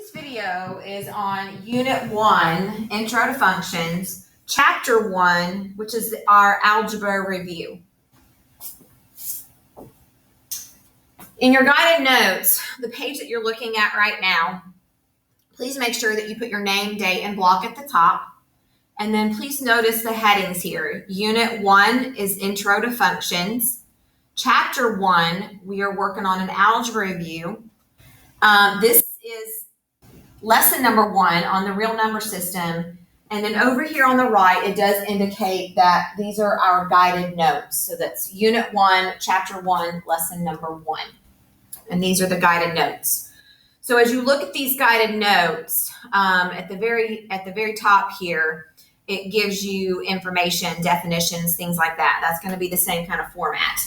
This video is on Unit 1, Intro to Functions, Chapter 1, which is our algebra review. In your guided notes, the page that you're looking at right now, please make sure that you put your name, date, and block at the top. And then please notice the headings here. Unit 1 is Intro to Functions. Chapter 1, we are working on an algebra review. This is lesson number 1 on the real number system. And then over here on the right, it does indicate that these are our guided notes. So that's Unit 1, Chapter 1, Lesson number 1. And these are the guided notes. So as you look at these guided notes, at the very top here, it gives you information, definitions, things like that. That's going to be the same kind of format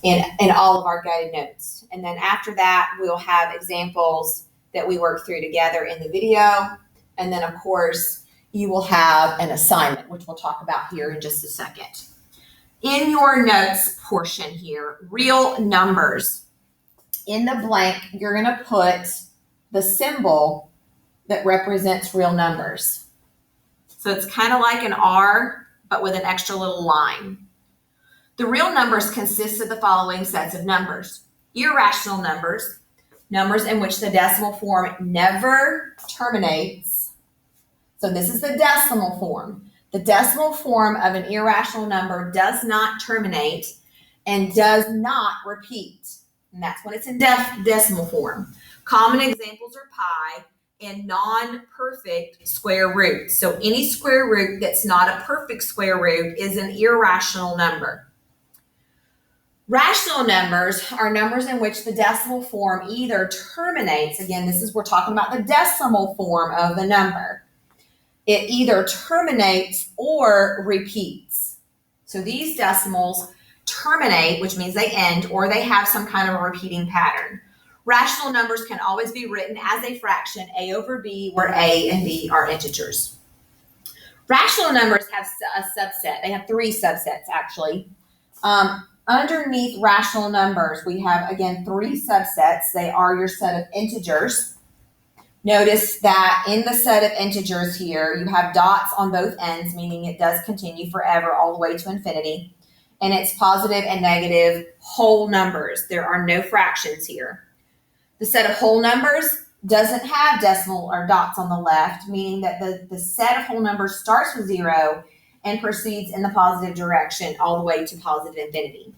in all of our guided notes. And then after that, we'll have examples that we work through together in the video. And then, of course, you will have an assignment, which we'll talk about here in just a second. In your notes portion here, real numbers. In the blank, you're going to put the symbol that represents real numbers. So it's kind of like an R, but with an extra little line. The real numbers consist of the following sets of numbers. Irrational numbers, numbers in which the decimal form never terminates. So this is the decimal form. The decimal form of an irrational number does not terminate and does not repeat. And that's when it's in decimal form. Common examples are pi and non-perfect square roots. So any square root that's not a perfect square root is an irrational number. Rational numbers are numbers in which the decimal form either terminates, again, we're talking about the decimal form of the number. It either terminates or repeats. So these decimals terminate, which means they end, or they have some kind of a repeating pattern. Rational numbers can always be written as a fraction, a over b, where a and b are integers. Rational numbers have a subset. They have 3 subsets, actually. Underneath rational numbers, we have, again, 3 subsets. They are your set of integers. Notice that in the set of integers here, you have dots on both ends, meaning it does continue forever all the way to infinity. And it's positive and negative whole numbers. There are no fractions here. The set of whole numbers doesn't have decimal or dots on the left, meaning that the set of whole numbers starts with 0 and proceeds in the positive direction all the way to positive infinity.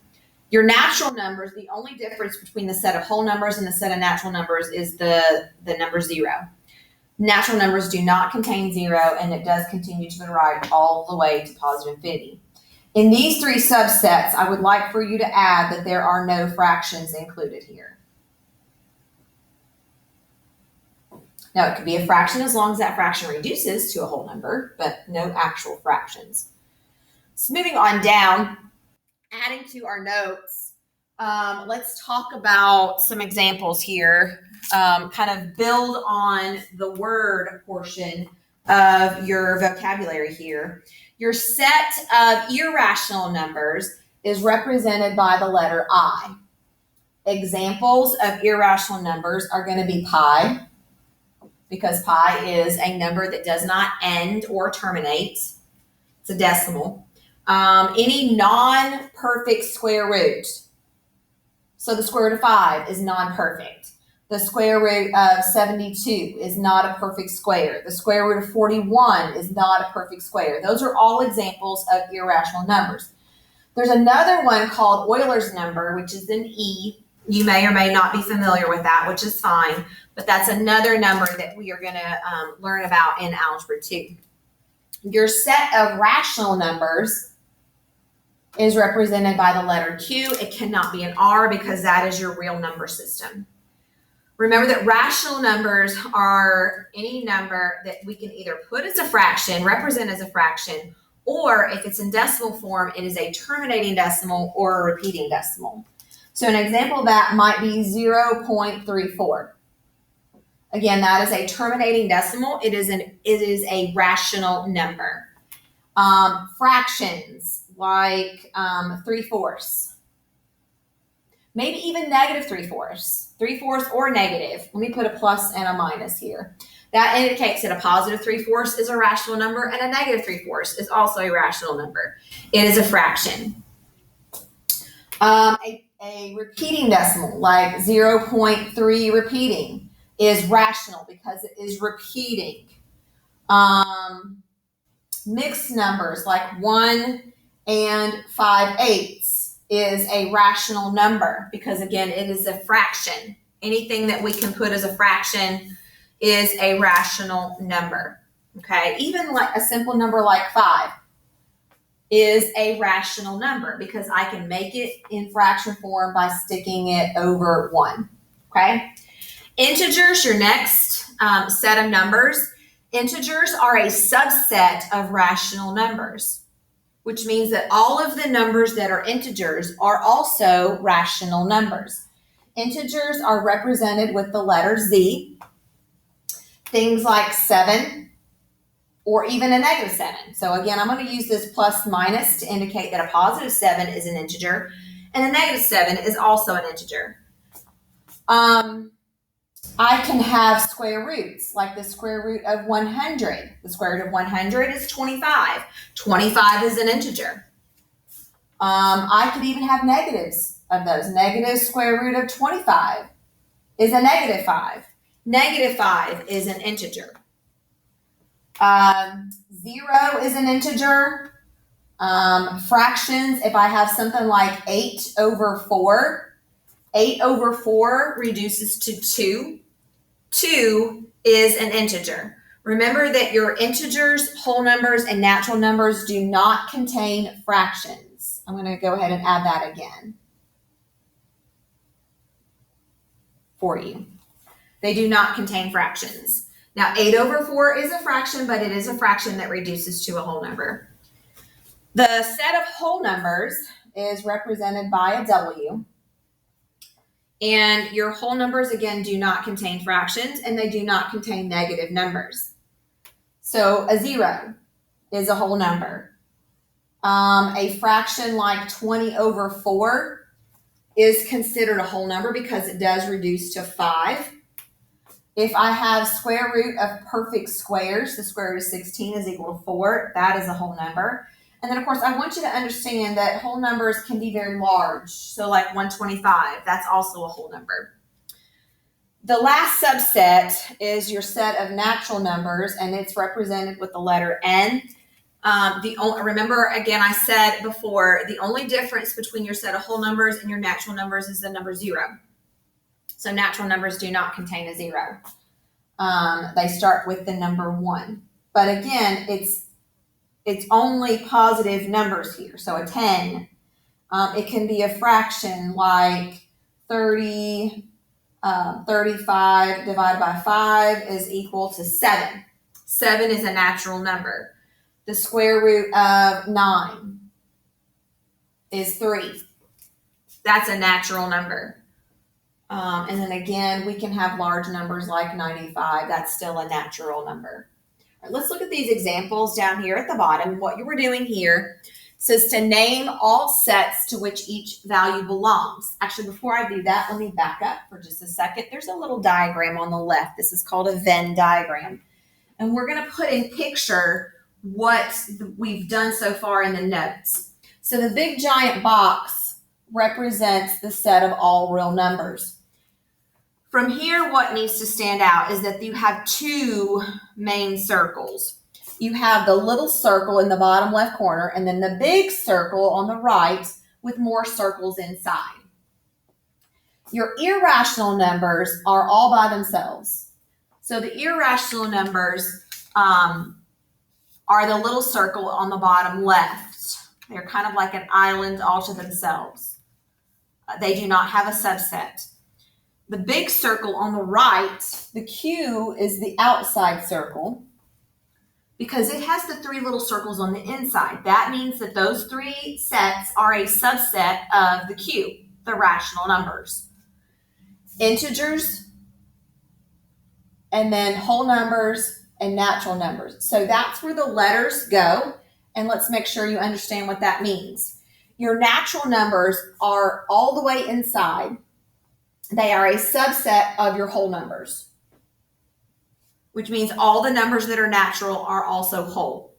Your natural numbers, the only difference between the set of whole numbers and the set of natural numbers is the number 0. Natural numbers do not contain 0, and it does continue to the right all the way to positive infinity. In these 3 subsets, I would like for you to add that there are no fractions included here. Now, it could be a fraction as long as that fraction reduces to a whole number, but no actual fractions. So moving on down, adding to our notes, let's talk about some examples here, kind of build on the word portion of your vocabulary here. Your set of irrational numbers is represented by the letter I. Examples of irrational numbers are going to be pi, because pi is a number that does not end or terminate. It's a decimal. Any non-perfect square root. So the square root of 5 is non-perfect. The square root of 72 is not a perfect square. The square root of 41 is not a perfect square. Those are all examples of irrational numbers. There's another one called Euler's number, which is an E. You may or may not be familiar with that, which is fine, but that's another number that we are going to learn about in Algebra 2. Your set of rational numbers is represented by the letter Q. It cannot be an R because that is your real number system. Remember that rational numbers are any number that we can either put as a fraction, represent as a fraction, or if it's in decimal form, it is a terminating decimal or a repeating decimal. So an example of that might be 0.34. Again, that is a terminating decimal. It is a rational number. Fractions like 3/4. maybe even negative 3/4, 3/4 or negative. Let me put a plus and a minus here. That indicates that a positive 3/4 is a rational number and a negative 3/4 is also a rational number. It is a fraction. A repeating decimal, like 0.3 repeating, is rational because it is repeating. Mixed numbers like 1 and 5/8 is a rational number because, again, it is a fraction. Anything that we can put as a fraction is a rational number. Okay, even like a simple number like 5 is a rational number because I can make it in fraction form by sticking it over 1. Okay, integers, your next set of numbers. Integers are a subset of rational numbers, which means that all of the numbers that are integers are also rational numbers. Integers are represented with the letter Z. Things like 7 or even a negative 7. So again, I'm going to use this plus minus to indicate that a positive 7 is an integer and a negative 7 is also an integer. I can have square roots, like the square root of 100. The square root of 100 is 25. 25 is an integer. I could even have negatives of those. Negative square root of 25 is a negative 5. Negative 5 is an integer. 0 is an integer. Fractions, if I have something like 8/4, 8/4 reduces to 2. 2 is an integer. Remember that your integers, whole numbers, and natural numbers do not contain fractions. I'm going to go ahead and add that again for you. They do not contain fractions. Now, 8/4 is a fraction, but it is a fraction that reduces to a whole number. The set of whole numbers is represented by a W. And your whole numbers, again, do not contain fractions, and they do not contain negative numbers. So a 0 is a whole number. A fraction like 20/4 is considered a whole number because it does reduce to 5. If I have square root of perfect squares, the square root of 16 is equal to 4. That is a whole number. And then, of course, I want you to understand that whole numbers can be very large. So like 125, that's also a whole number. The last subset is your set of natural numbers, and it's represented with the letter N. Remember, again, I said before, the only difference between your set of whole numbers and your natural numbers is the number 0. So natural numbers do not contain a 0. They start with the number 1. But again, it's only positive numbers here. So a 10, it can be a fraction like 35 divided by 5 is equal to 7. 7 is a natural number. The square root of 9 is 3. That's a natural number. And then again, we can have large numbers like 95. That's still a natural number. All right, let's look at these examples down here at the bottom. What you were doing here says to name all sets to which each value belongs. Actually, before I do that, let me back up for just a second. There's a little diagram on the left. This is called a Venn diagram. And we're going to put in picture what we've done so far in the notes. So the big giant box represents the set of all real numbers. From here, what needs to stand out is that you have two main circles. You have the little circle in the bottom left corner and then the big circle on the right with more circles inside. Your irrational numbers are all by themselves. So the irrational numbers are the little circle on the bottom left. They're kind of like an island all to themselves. They do not have a subset. The big circle on the right, the Q, is the outside circle because it has the three little circles on the inside. That means that those three sets are a subset of the Q, the rational numbers. Integers, and then whole numbers and natural numbers. So that's where the letters go, and let's make sure you understand what that means. Your natural numbers are all the way inside. They are a subset of your whole numbers, which means all the numbers that are natural are also whole.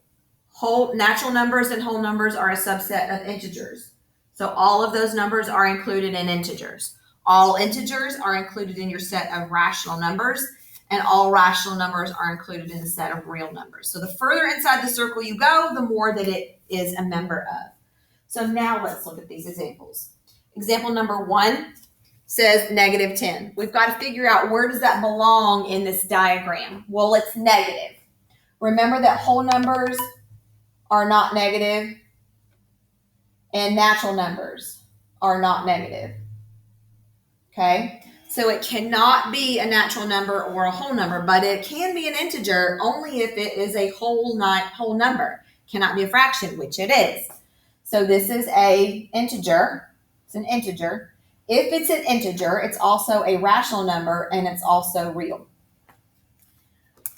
Natural numbers and whole numbers are a subset of integers. So all of those numbers are included in integers. All integers are included in your set of rational numbers, and all rational numbers are included in the set of real numbers. So the further inside the circle you go, the more that it is a member of. So now let's look at these examples. Example number 1 says negative 10. We've got to figure out where does that belong in this diagram. Well, it's negative. Remember that whole numbers are not negative and natural numbers are not negative. Okay? So it cannot be a natural number or a whole number, but it can be an integer only if it is a whole number. It cannot be a fraction, which it is. So this is a integer. It's an integer. If it's an integer, it's also a rational number and it's also real.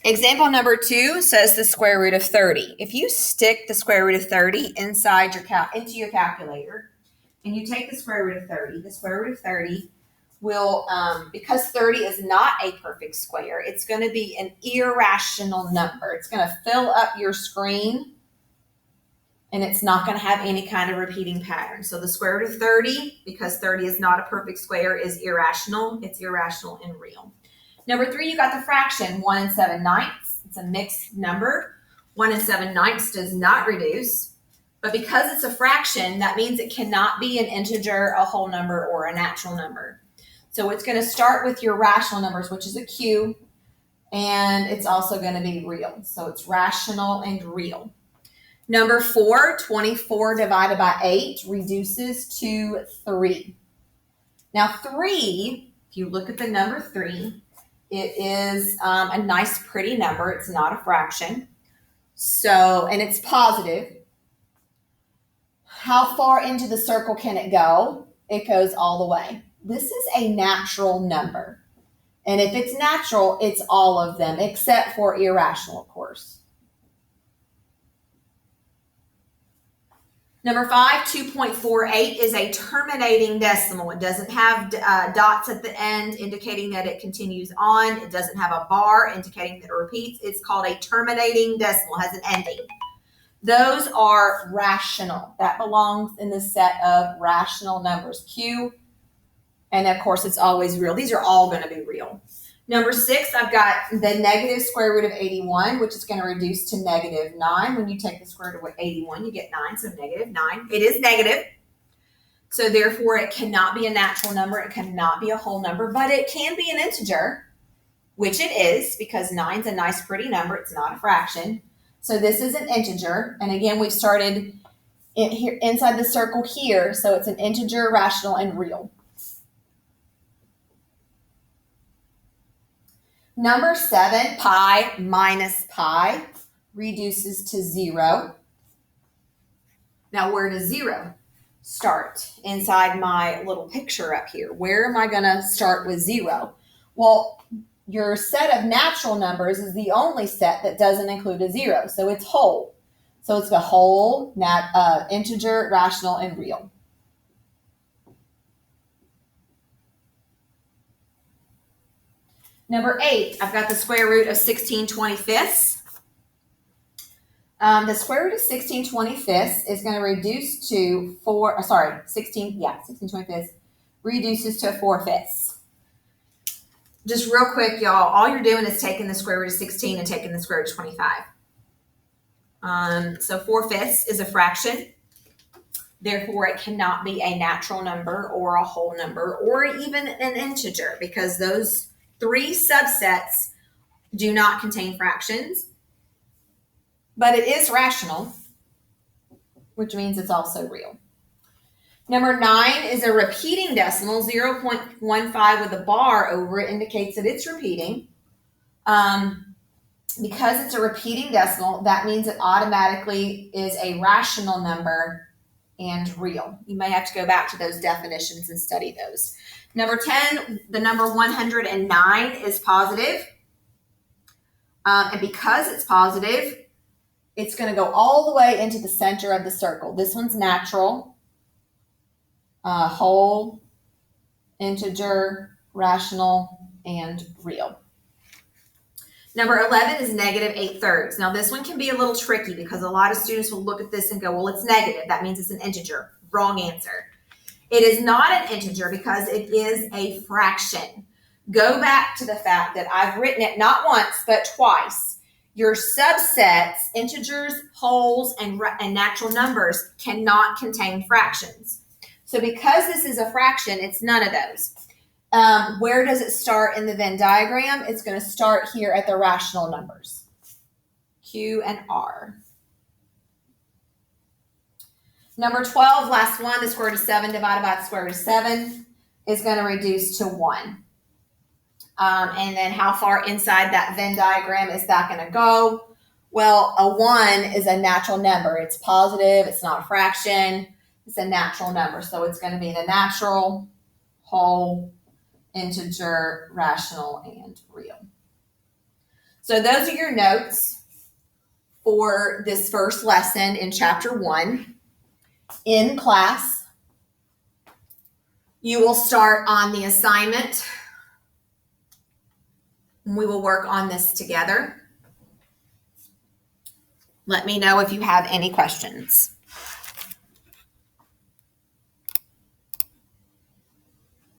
Example number 2 says the square root of 30. If you stick the square root of 30 inside into your calculator and you take the square root of 30, the square root of 30 will, because 30 is not a perfect square, it's going to be an irrational number. It's going to fill up your screen and it's not going to have any kind of repeating pattern. So the square root of 30, because 30 is not a perfect square, is irrational. It's irrational and real. Number 3, you got the fraction 1 7/9. It's a mixed number. 1 7/9 does not reduce, but because it's a fraction, that means it cannot be an integer, a whole number, or a natural number. So it's going to start with your rational numbers, which is a Q, and it's also going to be real. So it's rational and real. Number 4, 24 divided by 8 reduces to 3. Now 3, if you look at the number 3, it is a nice, pretty number. It's not a fraction. So, and it's positive. How far into the circle can it go? It goes all the way. This is a natural number. And if it's natural, it's all of them, except for irrational, of course. Number 5, 2.48 is a terminating decimal. It doesn't have dots at the end indicating that it continues on. It doesn't have a bar indicating that it repeats. It's called a terminating decimal. It has an ending. Those are rational. That belongs in the set of rational numbers, Q. And of course, it's always real. These are all going to be real. Number 6, I've got the negative square root of 81, which is going to reduce to negative 9. When you take the square root of 81, you get 9, so negative 9. It is negative, so therefore it cannot be a natural number. It cannot be a whole number, but it can be an integer, which it is, because 9 is a nice, pretty number. It's not a fraction. So this is an integer, and again, we've started here inside the circle here, so it's an integer, rational, and real. Number 7, pi minus pi reduces to 0. Now, where does 0 start inside my little picture up here? Where am I going to start with 0? Well, your set of natural numbers is the only set that doesn't include a 0, so it's whole. So it's the whole, integer, rational, and real. Number 8, I've got the square root of 16/25. The square root of 16/25 is going to reduce to 16/25 reduces to 4/5. Just real quick, y'all, all you're doing is taking the square root of 16 and taking the square root of 25. So 4/5 is a fraction. Therefore, it cannot be a natural number or a whole number or even an integer, because those 3 subsets do not contain fractions, but it is rational, which means it's also real. Number 9 is a repeating decimal. 0.15 with a bar over it indicates that it's repeating. Because it's a repeating decimal, that means it automatically is a rational number and real. You may have to go back to those definitions and study those. Number 10, the number 109 is positive. And because it's positive, it's going to go all the way into the center of the circle. This one's natural. whole, integer, rational, and real. Number 11 is -8/3. Now this one can be a little tricky because a lot of students will look at this and go, well, it's negative. That means it's an integer. Wrong answer. It is not an integer because it is a fraction. Go back to the fact that I've written it not once, but twice. Your subsets, integers, wholes, and natural numbers cannot contain fractions. So because this is a fraction, it's none of those. Where does it start in the Venn diagram? It's going to start here at the rational numbers, Q and R. Number 12, last one, the square root of 7 divided by the square root of 7 is going to reduce to 1. And then how far inside that Venn diagram is that going to go? Well, a 1 is a natural number. It's positive. It's not a fraction. It's a natural number. So it's going to be the natural, whole, integer, rational, and real. So those are your notes for this first lesson in chapter 1. In class, you will start on the assignment. We will work on this together. Let me know if you have any questions.